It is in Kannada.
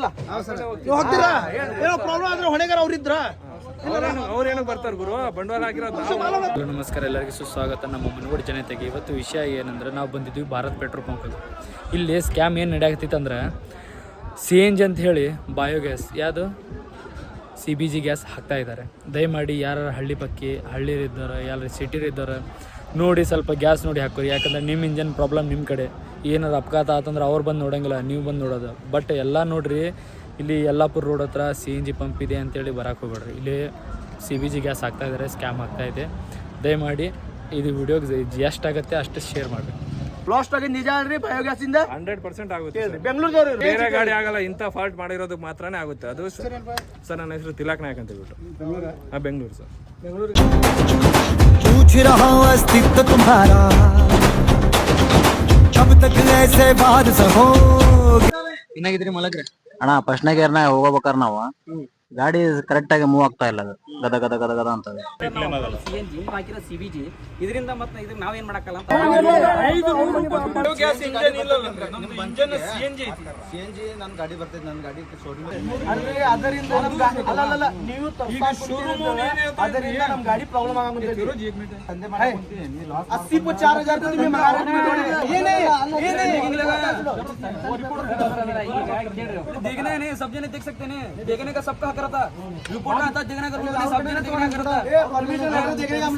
ಹೋಗ್ತಿರಲ್ಲ ನೀವು ಹೋಗ್ತೀರಾ ಏನೋ ಪ್ರಾಬ್ಲಮ್ ಆದ್ರೆ ಹೊಣೆಗಾರ ಅವ್ರಿದ್ರ ಅವ್ರೇನು ಬರ್ತಾರೆ ಗುರು ಬಂಡವಾಳ ಹಾಕಿರೋದು. ನಮಸ್ಕಾರ, ಎಲ್ಲರಿಗೂ ಸುಸ್ವಾಗತ ನಮ್ಮ ಮನಗೋಡು ಜನತೆಗೆ. ಇವತ್ತು ವಿಷಯ ಏನಂದ್ರೆ ನಾವು ಬಂದಿದ್ವಿ ಭಾರತ್ ಪೆಟ್ರೋಲ್ ಬಂಕಲ್ಲಿ. ಇಲ್ಲಿ ಸ್ಕ್ಯಾಮ್ ಏನು ನಡೆಯಾಕತ್ತಿತ್ತಂದ್ರೆ CNG ಅಂತ ಹೇಳಿ ಬಯೋಗ್ಯಾಸ್ ಯಾವುದು CBG ಗ್ಯಾಸ್ ಹಾಕ್ತಾ ಇದ್ದಾರೆ. ದಯಮಾಡಿ ಯಾರು ಹಳ್ಳಿರಿದ್ದಾರೆ ಯಾರು ಸಿಟಿರಿದ್ದಾರೆ ನೋಡಿ ಸ್ವಲ್ಪ ಗ್ಯಾಸ್ ನೋಡಿ ಹಾಕೋರಿ. ಯಾಕಂದ್ರೆ ನಿಮ್ಮ ಇಂಜನ್ ಪ್ರಾಬ್ಲಮ್ ನಿಮ್ಮ ಕಡೆ ಏನಾದ್ರು ಅಪಘಾತ ಆತಂದ್ರೆ ಅವ್ರು ಬಂದು ನೋಡೋಂಗಿಲ್ಲ, ನೀವು ಬಂದು ನೋಡೋದು. ಬಟ್ ಎಲ್ಲ ನೋಡ್ರಿ, ಇಲ್ಲಿ ಯಲ್ಲಾಪುರ ರೋಡ್ ಹತ್ರ CNG ಪಂಪ್ ಇದೆ ಅಂತೇಳಿ ಬರೋಕೆ ಹೋಗ್ಬೇಡ್ರಿ. ಇಲ್ಲಿ CBG ಗ್ಯಾಸ್ ಹಾಕ್ತಾ ಇದ್ದಾರೆ, ಸ್ಕ್ಯಾಮ್ ಆಗ್ತಾ ಇದೆ. ದಯಮಾಡಿ ಇದು ವಿಡಿಯೋಗೆ ಎಷ್ಟಾಗುತ್ತೆ ಅಷ್ಟು ಶೇರ್ ಮಾಡಿ. ಲಾಸ್ಟ್ ಆಗಿ ನಿಜ ಅಲ್ರಿ ಬಯೋಗ್ಯಾಸ್ ಇಂದ 100% ಆಗುತ್ತೆ. ಬೆಂಗಳೂರು ಬೇರೆ ಗಾಡಿ ಆಗಲ್ಲ, ಇಂಥ ಫಾಲ್ಟ್ ಮಾಡಿರೋದಕ್ಕೆ ಮಾತ್ರನೇ ಆಗುತ್ತೆ. ಅದು ಸರ್ ನನ್ನ ಹೆಸರು ತಿಲಕ್ ನಾಯಕ್ ಅಂತ ಹೇಳ್ಬಿಟ್ಟು. ಬೆಂಗಳೂರು ಸರ್. पूछ रहा हूँ अस्तित्व तुम्हारा कब तक ऐसे बात सहोगे. ಏನಾಗಿದ್ರಿ ಮಲಗ್ರೆ? ಅಣ್ಣ ಫಸ್ಟ್ ಗೇರ್ನ ಹೋಗ್ಬೇಕಾರ ನಾವು ಗಾಡಿ ಕರೆಕ್ಟ್ ಆಗಿ ಮೂವ್ ಆಗ್ತಾ ಇಲ್ಲ, ಅದು ಗದ ಗದ ಗದ ಗದ ಅಂತ. CNG ಹಾಕಿರೋ CBG ಇದರಿಂದ ಮತ್ತೆ ಇದನ್ನ ನಾವೇನ್ ಮಾಡಕ್ಕಲ್ಲ ಅಂತ CNG ನನ್ನ ಗಾಡಿ ಬರ್ತೈತೆ, ನನ್ನ ಗಾಡಿ ಅದರಿಂದ ಅಲ್ಲ ನೀವು ಅದರಿಂದ ನಮ್ ಗಾಡಿ ಪ್ರಾಬ್ಲಮ್ ಆಗಂತೈತಿ. 80-4,000 तुम्ही देखना है नहीं, सब जने देख सकते हैं. देखने का सबका हक रहता, रिपोर्ट आता देखने का, सब जने देखना करता. परमिशन देखने का